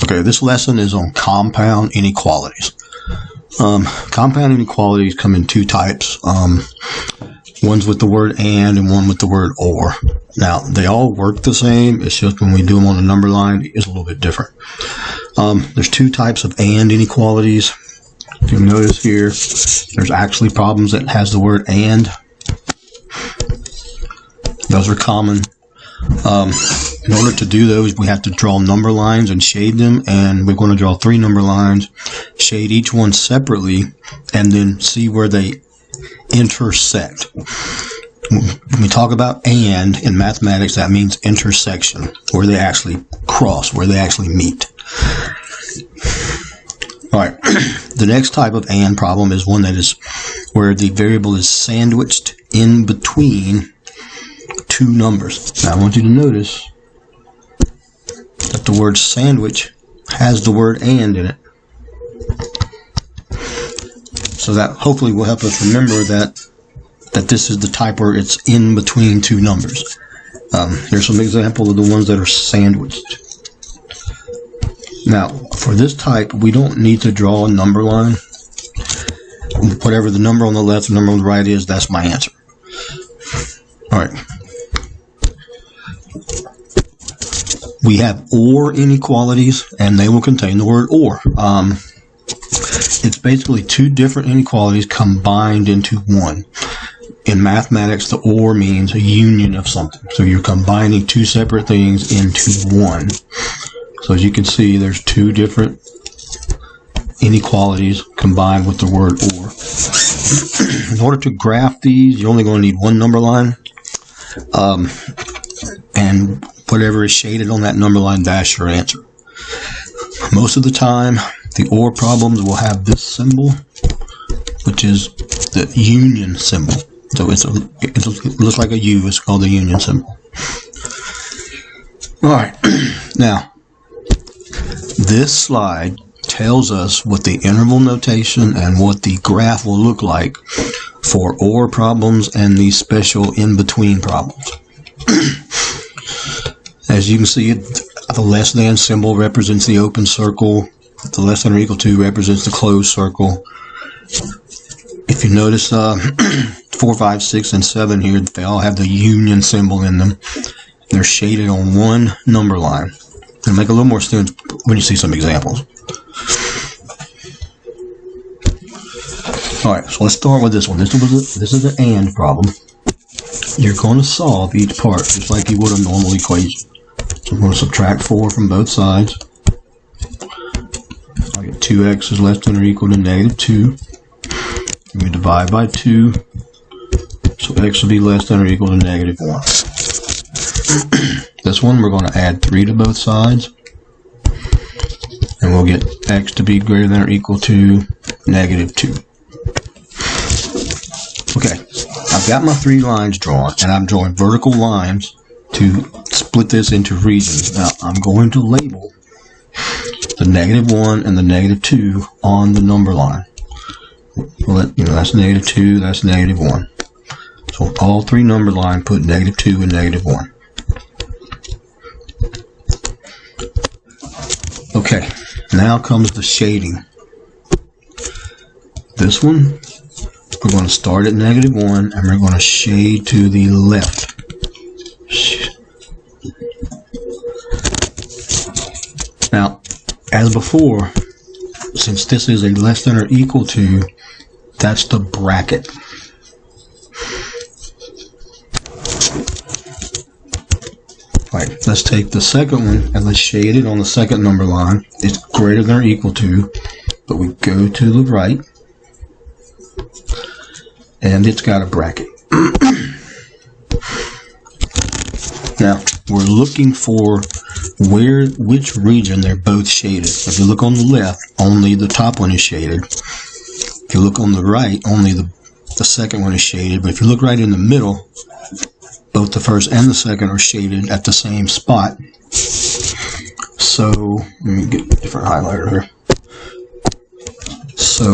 Okay, this lesson is on compound inequalities. Compound inequalities come in two types. One's with the word and one with the word or. Now, they all work the same. It's just when we do them on a number line, it's a little bit different. There's two types of and inequalities. If you'll notice here, there's actually problems that has the word and. Those are common. In order to do those, we have to draw number lines and shade them, and we're going to draw 3 number lines, shade each one separately, and then see where they intersect. When we talk about and in mathematics, that means intersection, where they actually cross, where they actually meet. Alright, the next type of and problem is one that is where the variable is sandwiched in between two numbers. Now I want you to notice that the word sandwich has the word and in it. So that hopefully will help us remember that this is the type where it's in between two numbers. Here's some examples of the ones that are sandwiched. Now, for this type, we don't need to draw a number line. Whatever the number on the left and the number on the right is, that's my answer. Alright. We have or inequalities, and they will contain the word or. It's basically two different inequalities combined into one. In mathematics, the or means a union of something. So you're combining two separate things into one. So as you can see, there's two different inequalities combined with the word or. In order to graph these, you're only going to need one number line. And whatever is shaded on that number line, that's your answer. Most of the time, the or problems will have this symbol, which is the union symbol. So it looks like a U. It's called the union symbol. Alright, now, this slide tells us what the interval notation and what the graph will look like for or problems and these special in-between problems. As you can see, the less than symbol represents the open circle. The less than or equal to represents the closed circle. If you notice 4, 5, 6, and 7 here, they all have the union symbol in them. They're shaded on one number line. It'll make a little more sense when you see some examples. Alright, so let's start with this one. This is the and problem. You're going to solve each part just like you would a normal equation. So I'm going to subtract 4 from both sides. I get 2x is less than or equal to negative 2. We divide by 2. So x will be less than or equal to negative 1. This one we're going to add 3 to both sides. And we'll get x to be greater than or equal to negative 2. Okay, I've got my 3 lines drawn, and I'm drawing vertical lines to split this into regions. Now, I'm going to label the negative 1 and the negative 2 on the number line. Well, that's negative 2, that's negative 1. So all 3 number lines put negative 2 and negative 1. Okay, now comes the shading. This one, we're going to start at negative 1 and we're going to shade to the left. Now, as before, since this is a less than or equal to, that's the bracket. Alright, let's take the second one and let's shade it on the second number line. It's greater than or equal to, but we go to the right, and it's got a bracket. Now, we're looking for which region they're both shaded. If you look on the left, only the top one is shaded. If you look on the right, only the second one is shaded. But if you look right in the middle, both the first and the second are shaded at the same spot. So, let me get a different highlighter here. So,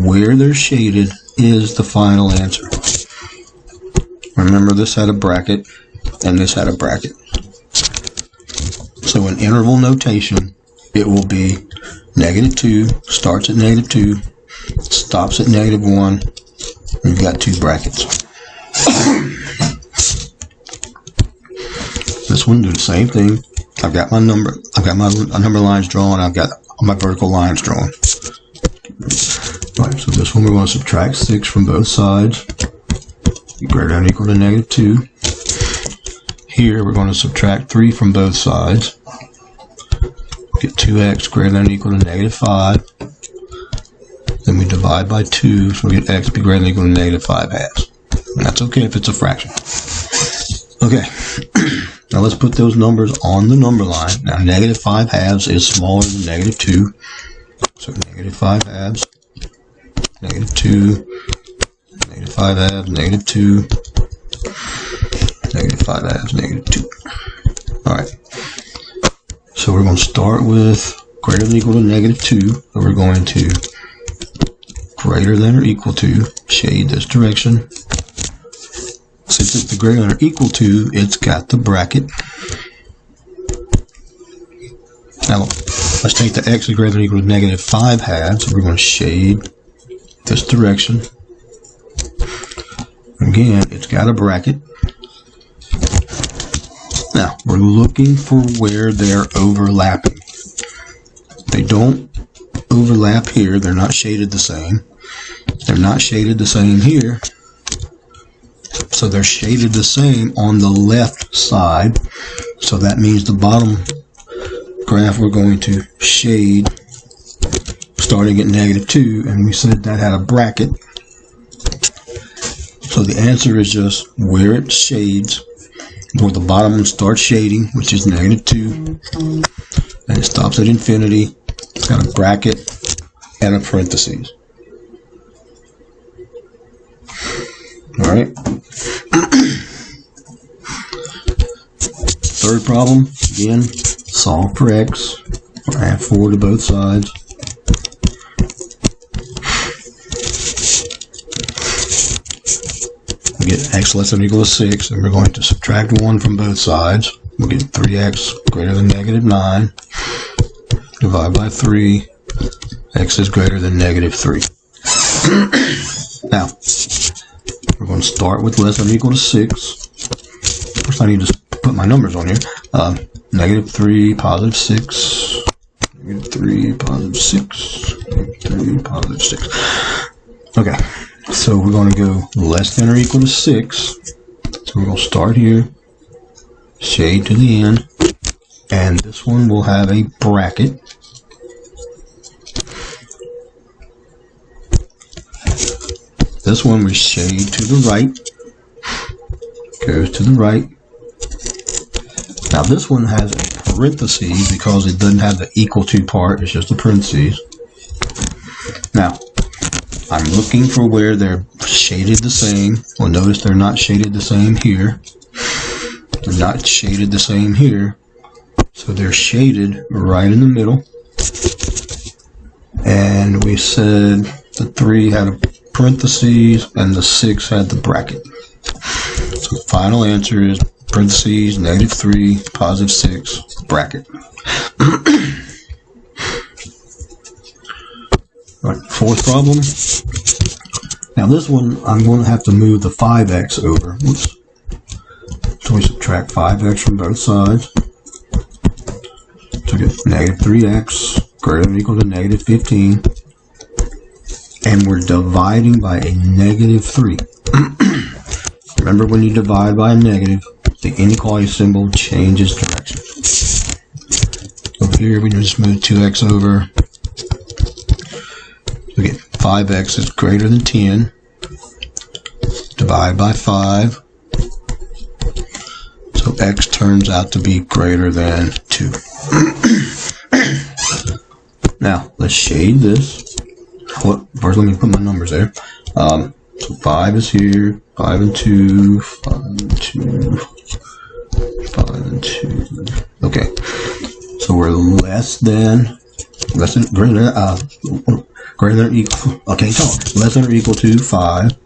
where they're shaded is the final answer. Remember, this had a bracket, and this had a bracket. So in interval notation, it will be -2, starts at -2, stops at -1. We've got two brackets. This one, do the same thing. I've got my number lines drawn. I've got my vertical lines drawn. Right, so this one we're going to subtract 6 from both sides. Greater than or equal to -2. Here we're going to subtract 3 from both sides. Get 2x greater than or equal to -5. Then we divide by 2, so we get x be greater than or equal to -5/2. And that's okay if it's a fraction. Okay, now let's put those numbers on the number line. Now -5/2 is smaller than -2. So -5/2, -2, -5/2, -2, -5/2, -2. Alright. So we're going to start with greater than or equal to -2. So we're going to greater than or equal to, shade this direction. Since it's the greater than or equal to, it's got the bracket. Now, let's take the x is greater than or equal to -5/2. So we're going to shade this direction. Again, it's got a bracket. Now, we're looking for where they're overlapping. They don't overlap here. They're not shaded the same. They're not shaded the same here. So they're shaded the same on the left side. So that means the bottom graph we're going to shade starting at -2, and we said that had a bracket. So the answer is just where it shades, where the bottom one starts shading, which is -2, and it stops at infinity. It's got a bracket and a parentheses. Alright. Third problem, again, solve for x. Add 4 to both sides. We get x less than or equal to 6, and we're going to subtract 1 from both sides. We'll get 3x greater than -9. Divide by 3. X is greater than -3. Now, we're going to start with less than or equal to 6. First, I need to put my numbers on here. -3, +6. -3, +6. -3, +6. Okay, so we're going to go less than or equal to 6. So we're going to start here, shade to the end, and this one will have a bracket. This one we shade to the right, goes to the right. Now this one has a parentheses because it doesn't have the equal to part, it's just a parentheses. Now, I'm looking for where they're shaded the same. Well, notice they're not shaded the same here. They're not shaded the same here. So they're shaded right in the middle. And we said the 3 had a parentheses and the 6 had the bracket. So final answer is parentheses, -3, +6, bracket. Right, fourth problem. Now this one, I'm going to have to move the 5x over. Whoops. So we subtract 5x from both sides. So we get -3x greater than or equal to -15. And we're dividing by a -3. Remember, when you divide by a negative, the inequality symbol changes direction. So here we just move 2x over. We get 5x is greater than 10. Divide by 5. So x turns out to be greater than 2. Now, let's shade this. First, let me put my numbers there. So 5 is here, 5 and 2, 5 and 2, 5 and 2. Okay, so we're greater than or equal. Okay, talk. Less than or equal to 5.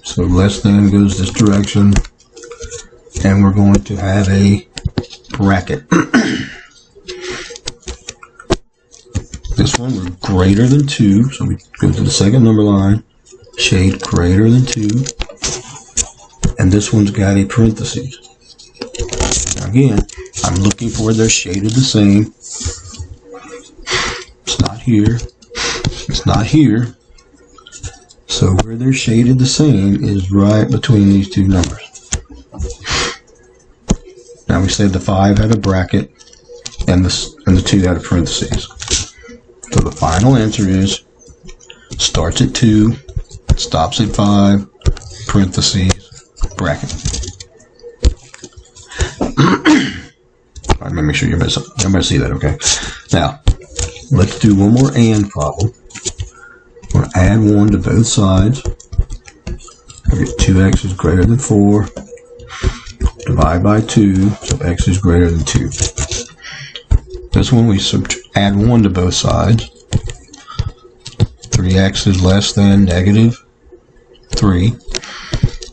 So less than goes this direction, and we're going to have a bracket. This one was greater than 2, so we go to the second number line, shade greater than 2, and this one's got a parentheses. Now again, I'm looking for where they're shaded the same. It's not here. It's not here. So where they're shaded the same is right between these two numbers. Now we said the 5 had a bracket and the 2 had a parentheses. So the final answer is starts at 2, stops at 5, parentheses, bracket. All right, let me make sure everybody see that, okay? Now, let's do one more and problem. We're going to add 1 to both sides. We get 2x is greater than 4. Divide by 2, so x is greater than 2. This one we add 1 to both sides. 3x is less than negative 3.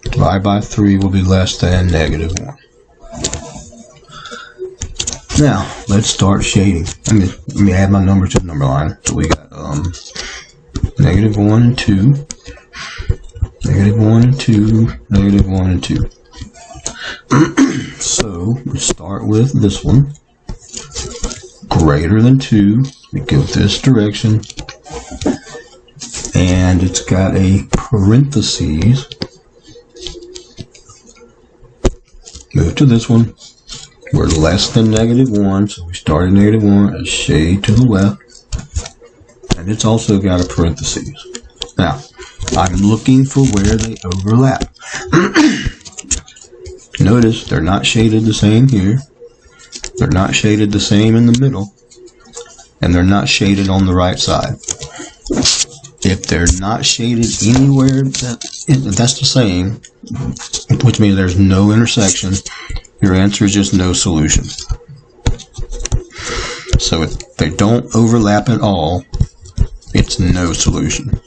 Divide by 3 will be less than negative 1. Now, let's start shading. Let me add my numbers to the number line. So we got negative 1 and 2. Negative 1 and 2. Negative 1 and 2. So, we start with this one. Greater than 2. We go this direction. And it's got a parentheses. Move to this one. We're less than negative 1, so we start at negative 1, a shade to the left. And it's also got a parentheses. Now, I'm looking for where they overlap. Notice they're not shaded the same here. They're not shaded the same in the middle. And they're not shaded on the right side. If they're not shaded anywhere that's the same, which means there's no intersection, your answer is just no solution. So if they don't overlap at all, it's no solution.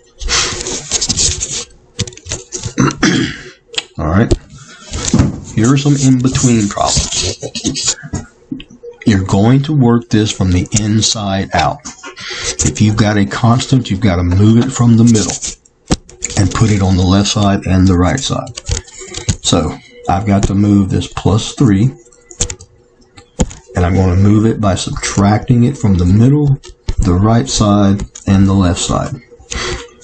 Alright. Here are some in-between problems. You're going to work this from the inside out. If you've got a constant, you've got to move it from the middle and put it on the left side and the right side. So, I've got to move this plus 3, and I'm going to move it by subtracting it from the middle, the right side, and the left side.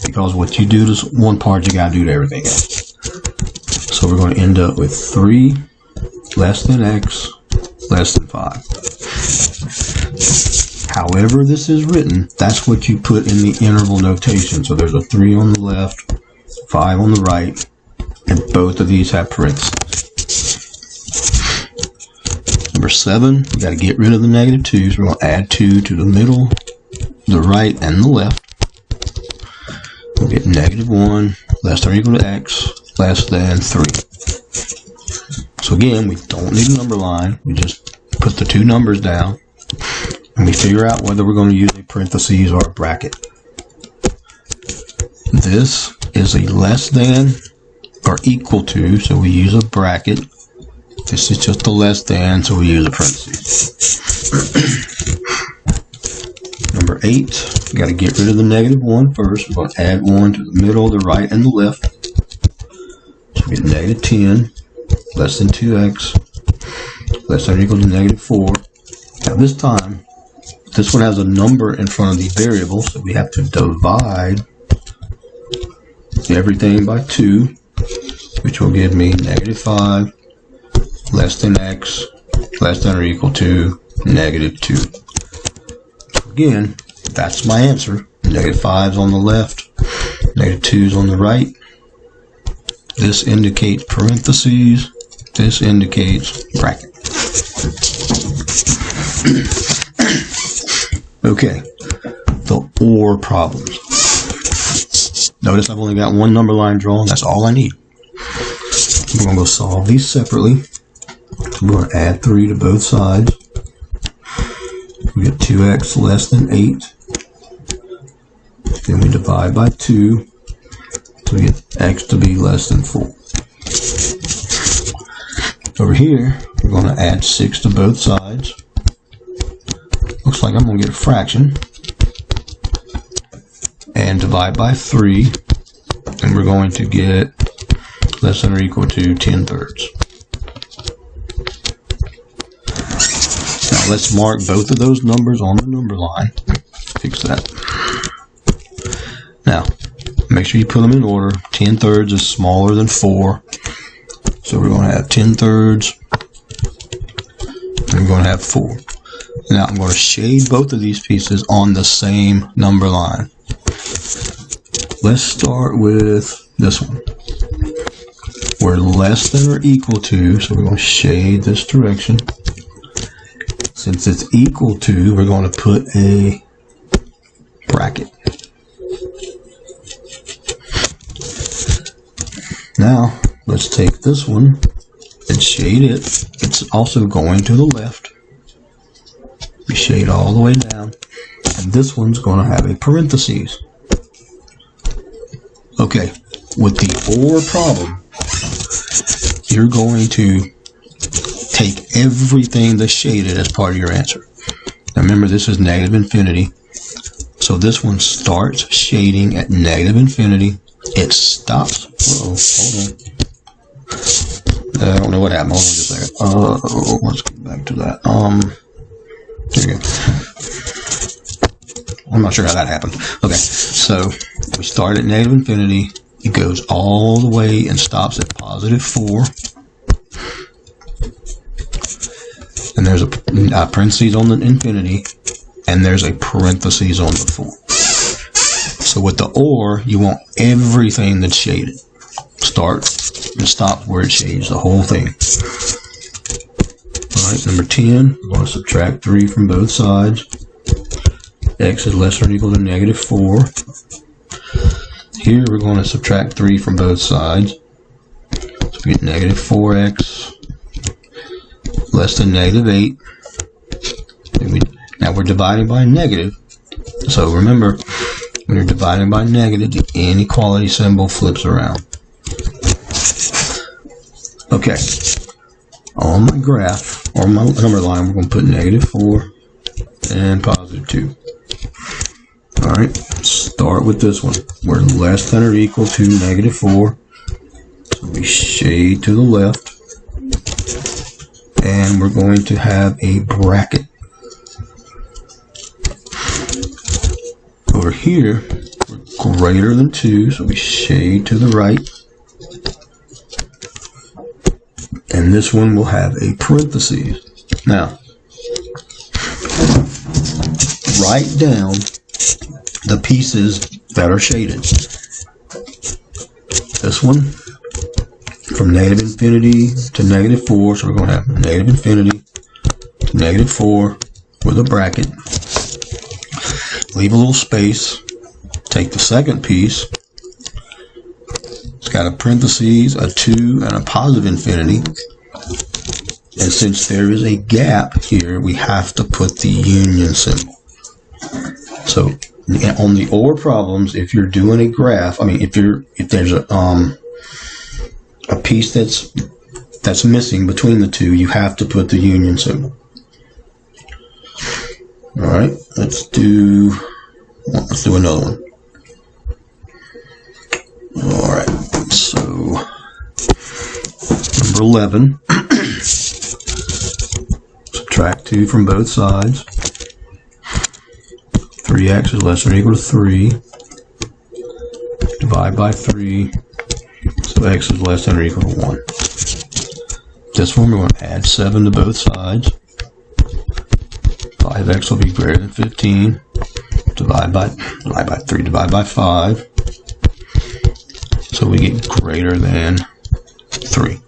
Because what you do to one part, you got to do to everything else. So we're going to end up with 3 less than x less than 5. However this is written, that's what you put in the interval notation. So there's a 3 on the left, 5 on the right, and both of these have parentheses. Number 7, we got to get rid of the negative 2, so we're going to add 2 to the middle, the right, and the left. We'll get negative 1 less than or equal to x less than 3. So again, we don't need a number line. We just put the two numbers down, and we figure out whether we're going to use a parentheses or a bracket. This is a less than or equal to, so we use a bracket. This is just a less than, so we use a parentheses. Number 8, we got to get rid of the negative 1 first. We're going to add 1 to the middle, the right, and the left. So we get negative 10 less than 2x less than or equal to negative 4. Now this time, this one has a number in front of the variable, so we have to divide everything by 2, which will give me negative 5 less than x less than or equal to negative 2. So again, that's my answer. Negative 5's on the left, negative 2's on the right. This indicates parentheses. This indicates bracket. Okay, the OR problems. Notice I've only got one number line drawn. That's all I need. We're going to go solve these separately. We're going to add 3 to both sides. We get 2x less than 8. Then we divide by 2. So we get x to be less than 4. Over here, we're going to add 6 to both sides. Looks like I'm going to get a fraction. divide by 3, and we're going to get less than or equal to 10/3. Now let's mark both of those numbers on the number line. Fix that. Now, make sure you put them in order. 10/3 is smaller than 4. So we're going to have 10/3, and we're going to have 4. Now I'm going to shade both of these pieces on the same number line. Let's start with this one. We're less than or equal to, so we're going to shade this direction. Since it's equal to, we're going to put a bracket. Now, let's take this one and shade it. It's also going to the left. We shade all the way down. And this one's going to have a parentheses. Okay, with the OR problem, you're going to take everything that's shaded as part of your answer. Now remember, this is negative infinity. So this one starts shading at negative infinity. It stops. Uh-oh, hold on. I don't know what happened. Hold on just a second. Let's go back to that. There you go. I'm not sure how that happened. Okay, so we start at negative infinity. It goes all the way and stops at positive 4. And there's a parentheses on the infinity, and there's a parentheses on the 4. So with the OR, you want everything that's shaded. Start and stop where it shades, the whole thing. Alright, number 10, we're going to subtract 3 from both sides. X is less than or equal to negative 4. Here we're going to subtract 3 from both sides. So we get negative 4x less than negative 8. Now we're dividing by negative. So remember, when you're dividing by negative, the inequality symbol flips around. Okay. On my graph, or my number line, we're going to put negative 4 and positive 2. Alright, start with this one. We're less than or equal to negative 4. So we shade to the left. And we're going to have a bracket. Over here, we're greater than 2, so we shade to the right. And this one will have a parentheses. Now, write down the pieces that are shaded. This one, from negative infinity to negative 4, so we're going to have negative infinity to negative 4 with a bracket. Leave a little space. Take the second piece. It's got a parentheses, a 2, and a positive infinity. And since there is a gap here, we have to put the union symbol. So on the OR problems, if you're doing a graph, if there's a piece that's missing between the two, you have to put the union symbol. All right, let's do another one. All right, so number 11. Subtract 2 from both sides. 3x is less than or equal to 3. Divide by 3. So x is less than or equal to 1. This one we're going to add 7 to both sides. 5x will be greater than 15. Divide by 3. Divide by 5. So we get greater than 3.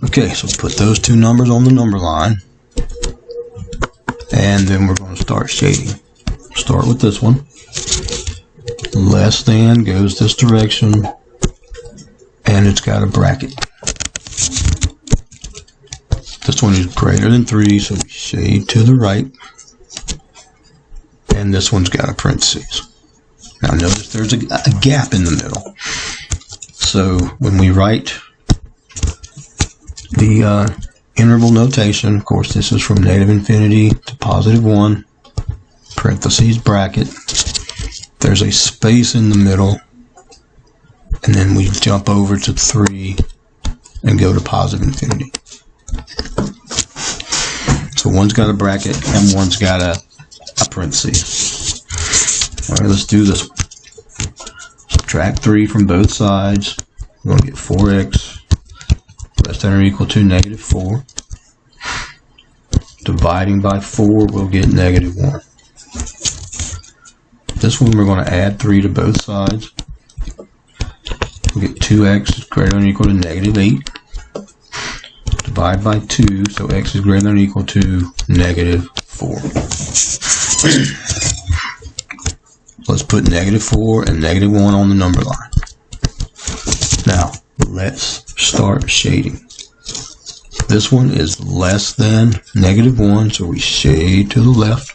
Okay, so put those two numbers on the number line. And then we're going to start shading. Start with this one. Less than goes this direction. And it's got a bracket. This one is greater than 3, so we shade to the right. And this one's got a parentheses. Now notice there's a gap in the middle. So when we write the interval notation, of course this is from negative infinity to positive 1, parentheses bracket. there's a space in the middle, and then we jump over to 3 and go to positive infinity. So one's got a bracket and one's got a parenthesis. Alright, let's do this one. Subtract 3 from both sides. We're going to get 4x less than or equal to negative 4. Dividing by 4, we'll get negative 1. This one we're going to add 3 to both sides. We'll get 2x is greater than or equal to negative 8. Divide by 2, so x is greater than or equal to negative 4. Let's put negative 4 and negative 1 on the number line. Now, let's start shading. This one is less than negative 1, so we shade to the left.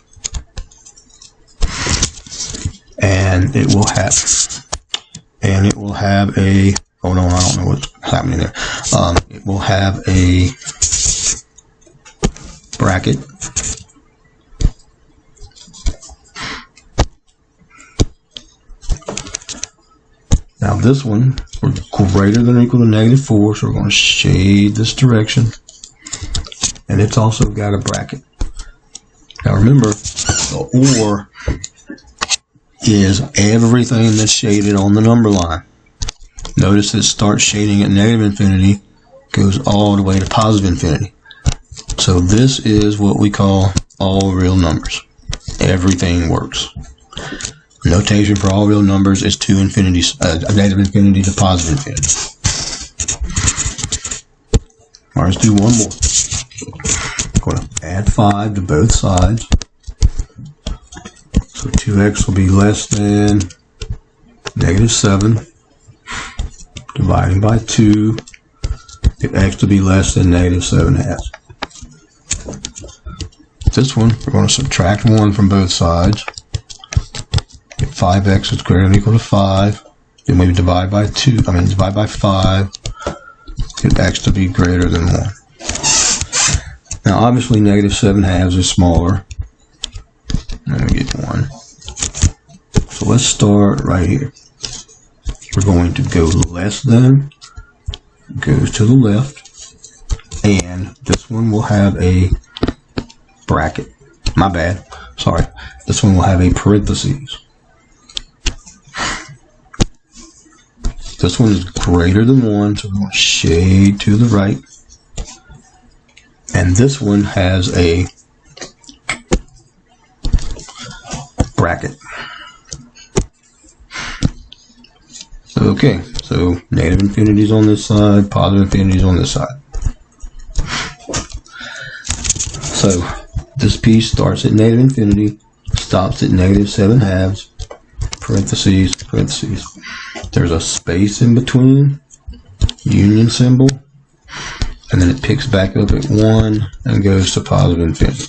And it will have a, oh no, I don't know what's happening there. It will have a bracket. Now this one, we're greater than or equal to negative 4, so we're going to shade this direction. And it's also got a bracket. Now remember, the OR is everything that's shaded on the number line. Notice it starts shading at negative infinity, goes all the way to positive infinity. So this is what we call all real numbers. Everything works. Notation for all real numbers is negative infinity to positive infinity. All right, let's do one more. I'm going to add 5 to both sides. So 2x will be less than negative 7. Dividing by 2, get x to be less than negative 7/2. This one, we're going to subtract 1 from both sides. Get 5x is greater than or equal to 5. Then we divide by 5. Get x to be greater than 1. Now obviously negative 7/2 is smaller. And we get 1. So let's start right here. We're going to go less than, goes to the left, and this one will have a bracket. My bad. Sorry. This one will have a parentheses. This one is greater than 1, so we're going to shade to the right. And this one has a bracket. Okay, so negative infinity is on this side, positive infinity is on this side. So this piece starts at negative infinity, stops at negative 7/2, parentheses, parentheses. There's a space in between, union symbol, and then it picks back up at 1 and goes to positive infinity.